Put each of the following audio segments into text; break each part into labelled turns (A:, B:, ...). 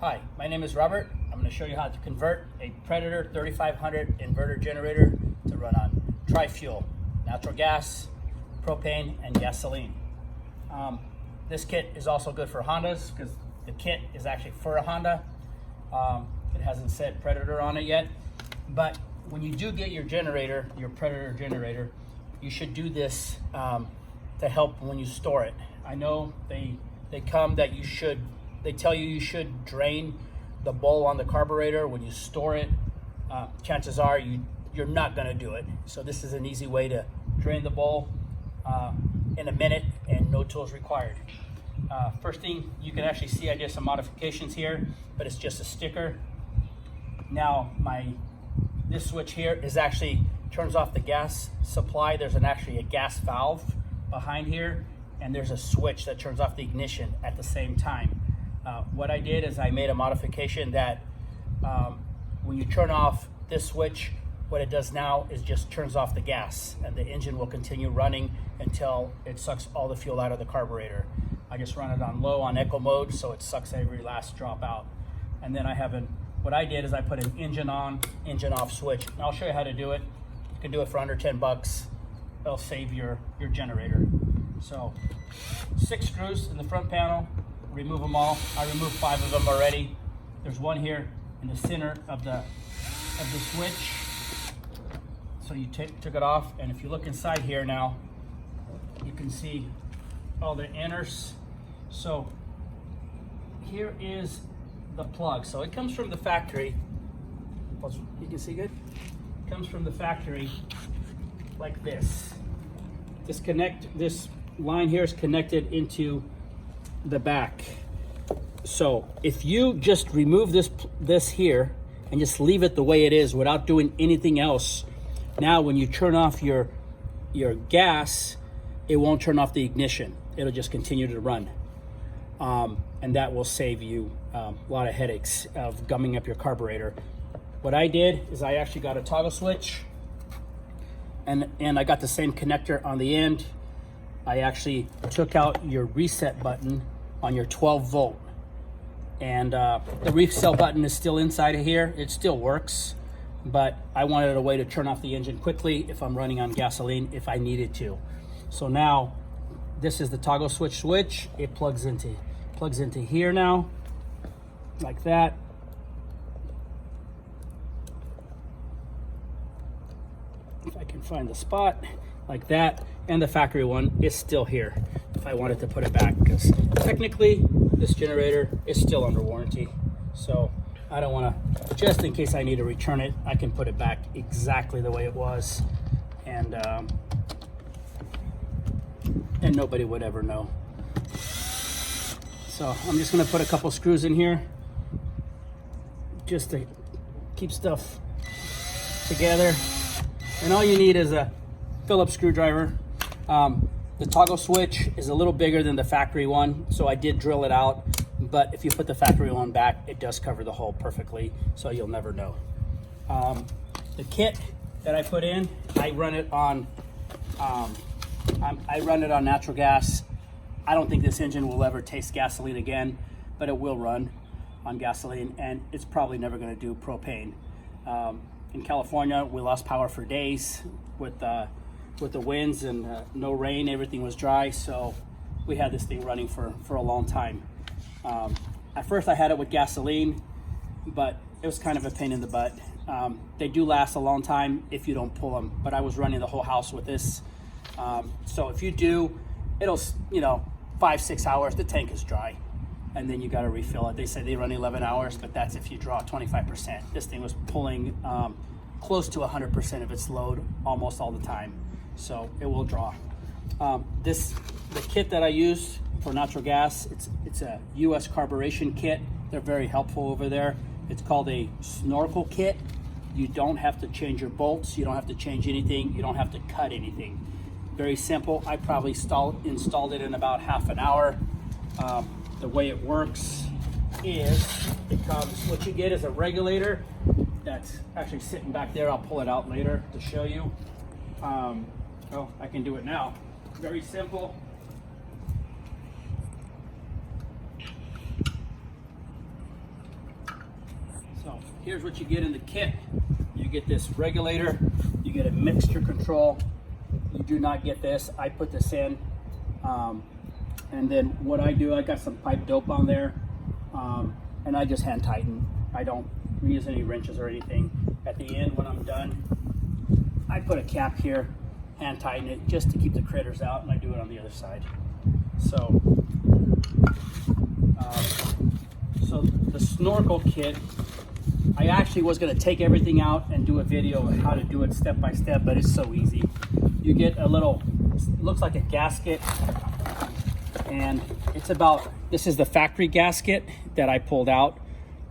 A: Hi, my name is Robert. I'm going to show you how to convert a Predator 3500 inverter generator to run on tri-fuel, natural gas, propane, and gasoline. This kit is also good for Hondas because the kit is actually for a Honda. It hasn't said Predator on it yet, but when you do get your generator, your Predator generator, you should do this to help when you store it. I know they tell you you should drain the bowl on the carburetor when you store it. Chances are you're not going to do it. So this is an easy way to drain the bowl in a minute and no tools required. First thing you can actually see, I did some modifications here, but it's just a sticker. Now this switch here is actually turns off the gas supply. There's actually a gas valve behind here, and there's a switch that turns off the ignition at the same time. What I did is I made a modification that when you turn off this switch, what it does now is just turns off the gas, and the engine will continue running until it sucks all the fuel out of the carburetor. I just run it on low on eco mode, so it sucks every last drop out. And then what I did is I put an engine on, engine off switch. And I'll show you how to do it. You can do it for under 10 bucks. It'll save your generator. So 6 screws in the front panel. Remove them all. I removed 5 of them already. There's one here in the center of the switch. So you took it off, and if you look inside here now, you can see all the inners. So here is the plug. So it comes from the factory. You can see good? It comes from the factory like this. This line here is connected into the back. So if you just remove this here and just leave it the way it is without doing anything else, now when you turn off your gas, it won't turn off the ignition. It'll just continue to run. And that will save you a lot of headaches of gumming up your carburetor. What I did is I actually got a toggle switch, and I got the same connector on the end. I actually took out your reset button on your 12 volt. And the reset button is still inside of here. It still works, but I wanted a way to turn off the engine quickly if I'm running on gasoline if I needed to. So now this is the toggle switch. It plugs into here now, like that. If I can find the spot, like that. And the factory one is still here if I wanted to put it back, because technically this generator is still under warranty. So I don't want to, just in case I need to return it, I can put it back exactly the way it was, and nobody would ever know. So I'm just going to put a couple screws in here just to keep stuff together. And all you need is a Phillips screwdriver. The toggle switch is a little bigger than the factory one, so I did drill it out. But if you put the factory one back, it does cover the hole perfectly, so you'll never know. The kit that I put in, I run it on natural gas. I don't think this engine will ever taste gasoline again, but it will run on gasoline, and it's probably never going to do propane. In California, we lost power for days with the winds and no rain. Everything was dry, so we had this thing running for a long time. At first I had it with gasoline, but it was kind of a pain in the butt. They do last a long time if you don't pull them, but I was running the whole house with this. So if you do, it'll, 5-6 hours, the tank is dry, and then you got to refill it. They say they run 11 hours, but that's if you draw 25%. This thing was pulling close to 100% of its load almost all the time, so it will draw. The kit that I use for natural gas, it's a US carburation kit. They're very helpful over there. It's called a snorkel kit. You don't have to change your bolts. You don't have to change anything. You don't have to cut anything. Very simple. I probably installed it in about half an hour. The way it works is what you get is a regulator that's actually sitting back there. I'll pull it out later to show you. Oh, I can do it now. Very simple. here's what you get in the kit. You get this regulator, you get a mixture control. You do not get this. I put this in. And then what I do, I got some pipe dope on there, and I just hand tighten. I don't use any wrenches or anything. At the end, when I'm done, I put a cap here, hand tighten it just to keep the critters out, and I do it on the other side. So, so the snorkel kit, I actually was going to take everything out and do a video of how to do it step by step, but it's so easy. You get a little, looks like a gasket, and it's about, this is the factory gasket that I pulled out.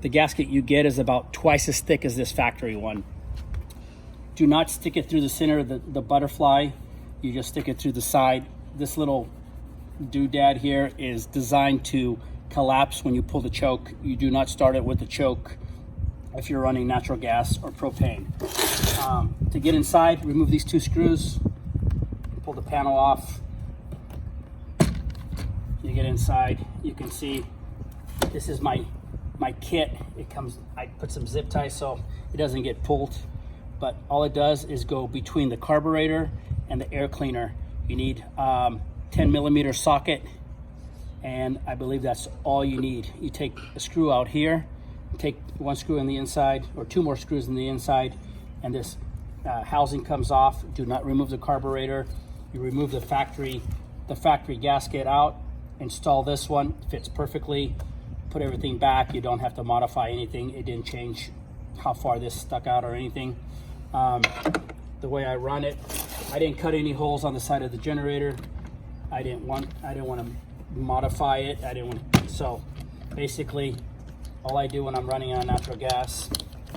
A: The gasket you get is about twice as thick as this factory one. Do not stick it through the center of the butterfly. You just stick it through the side. This little doodad here is designed to collapse when you pull the choke. You do not start it with the choke if you're running natural gas or propane. To get inside, remove these two screws, pull the panel off. You get inside, you can see this is my kit. It comes, I put some zip ties so it doesn't get pulled, but all it does is go between the carburetor and the air cleaner. You need 10mm socket, and I believe that's all you need. You take a screw out here, take one screw in the inside, or two more screws in the inside, and this housing comes off. Do not remove the carburetor. You remove the factory gasket out, install this one, fits perfectly, put everything back. You don't have to modify anything. It didn't change how far this stuck out or anything. The way I run it, I didn't cut any holes on the side of the generator. I didn't want to modify it. So basically all I do when I'm running on natural gas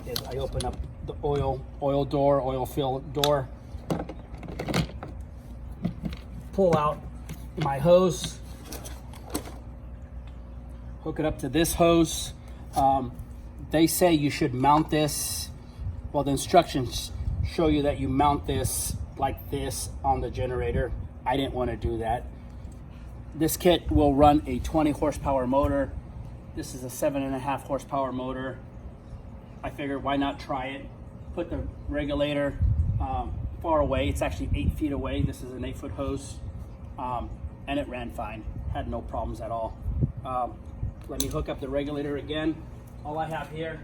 A: is I open up the oil fill door, pull out my hose, hook it up to this hose. They say you should mount this. Well, the instructions show you that you mount this like this on the generator. I didn't want to do that. This kit will run a 20 horsepower motor. This is a 7.5 horsepower motor. I figured why not try it. Put the regulator far away. It's actually 8 feet away. This is an 8-foot hose, and it ran fine. Had no problems at all. Let me hook up the regulator again. All I have here,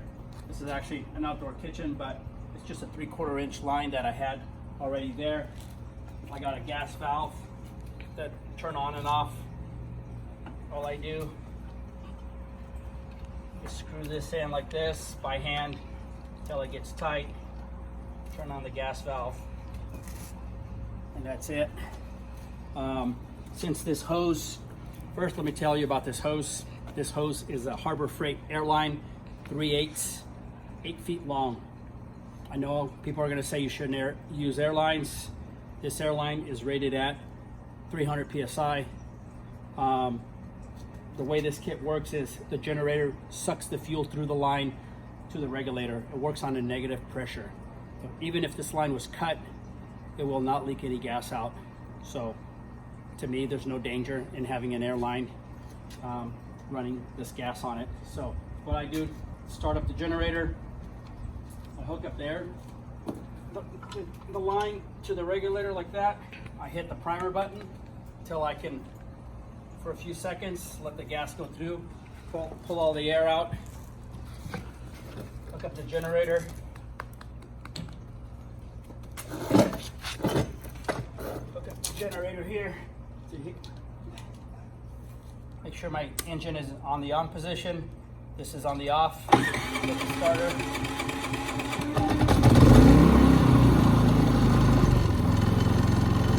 A: this is actually an outdoor kitchen, but it's just a 3/4 inch line that I had already there. I got a gas valve that turn on and off. All I do is screw this in like this by hand until it gets tight. Turn on the gas valve, and that's it. Since this hose, first let me tell you about this hose. This hose is a Harbor Freight Airline 3/8, 8 feet long. I know people are going to say you shouldn't use airlines. This airline is rated at 300 psi. The way this kit works is the generator sucks the fuel through the line to the regulator. It works on a negative pressure. So even if this line was cut, it will not leak any gas out. So to me, there's no danger in having an airline running this gas on it. So what I do, start up the generator, I hook up there, the line to the regulator like that. I hit the primer button until I can, for a few seconds, let the gas go through, pull all the air out, hook up the generator, hook up the generator here, make sure my engine is on the on position. This is on the off. Get the starter.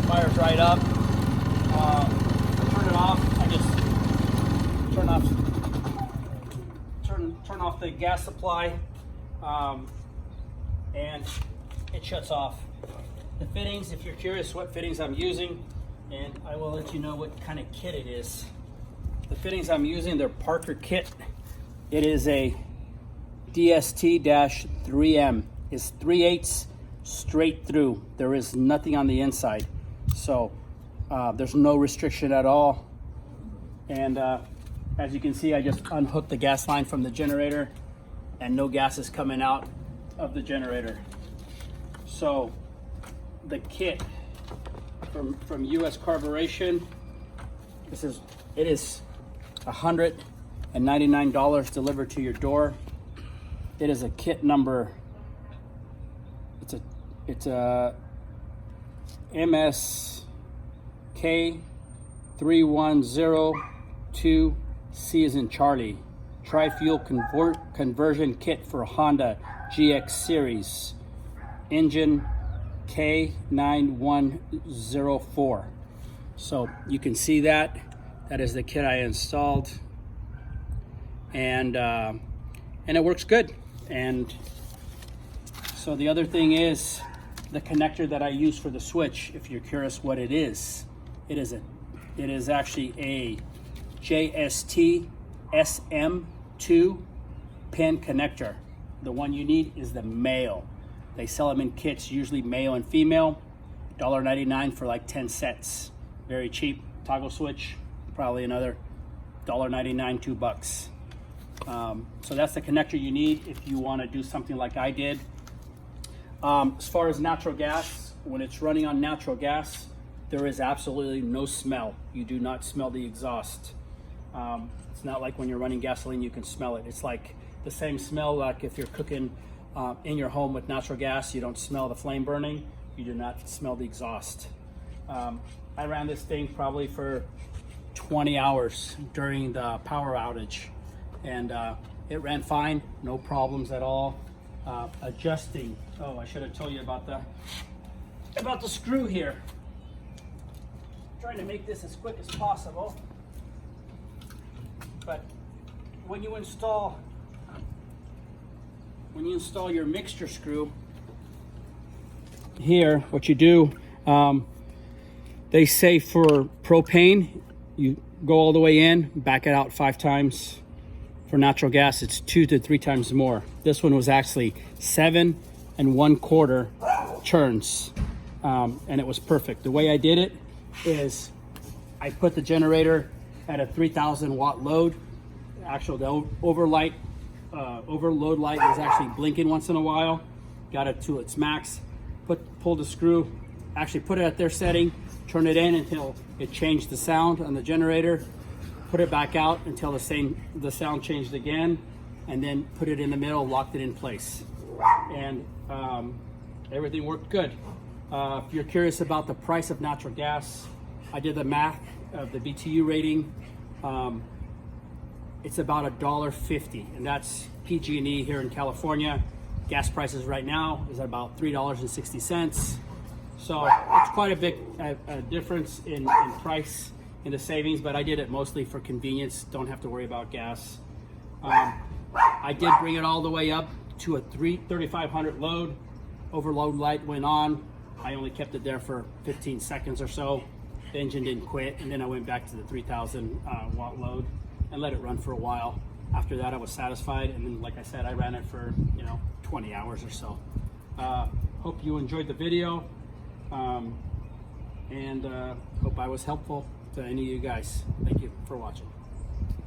A: Fires right up. Turn it off. I just turn off the gas supply, and it shuts off. The fittings, if you're curious what fittings I'm using, and I will let you know what kind of kit it is. The fittings I'm using, they're Parker kit. It is a DST-3M. It's 3/8 straight through. There is nothing on the inside. So there's no restriction at all. And as you can see, I just unhooked the gas line from the generator and no gas is coming out of the generator. So the kit from US Carburation, it is $199 delivered to your door. It is a kit number, it's a MSK 3102, C as in Charlie. Tri-fuel conversion kit for Honda GX series. Engine K9104. So you can see that. That is the kit I installed. And it works good. And so the other thing is the connector that I use for the switch. If you're curious what it is actually a JST SM2 pin connector. The one you need is the male. They sell them in kits, usually male and female. $1.99 for like 10 sets. Very cheap. Toggle switch, probably another $1.99, $2. So that's the connector you need if you want to do something like I did. As far as natural gas, when it's running on natural gas, there is absolutely no smell. You do not smell the exhaust. It's not like when you're running gasoline, you can smell it. It's like the same smell like if you're cooking in your home with natural gas, you don't smell the flame burning. You do not smell the exhaust. I ran this thing probably for 20 hours during the power outage, and it ran fine, no problems at all. Adjusting. Oh, I should have told you about the screw here. Trying to make this as quick as possible, but when you install your mixture screw here, what you do, they say for propane, you go all the way in, back it out 5 times. For natural gas, it's 2 to 3 times more. This one was actually 7 1/4 turns, and it was perfect. The way I did it is I put the generator at a 3,000 watt load. Actually, the overload light was actually blinking once in a while. Got it to its max. Pulled the screw, actually put it at their setting, turn it in until it changed the sound on the generator. Put it back out until the sound changed again, and then put it in the middle, locked it in place, and everything worked good. If you're curious about the price of natural gas, I did the math of the BTU rating. It's about $1.50, and that's PG&E here in California. Gas prices right now is about $3.60. So it's quite a big difference in price, in the savings, but I did it mostly for convenience. Don't have to worry about gas. I did bring it all the way up to a 3,500 load. Overload light went on. I only kept it there for 15 seconds or so. The engine didn't quit, and then I went back to the 3,000 watt load and let it run for a while. After that, I was satisfied, and then, like I said, I ran it for 20 hours or so. Hope you enjoyed the video, and hope I was helpful to any of you guys. Thank you for watching.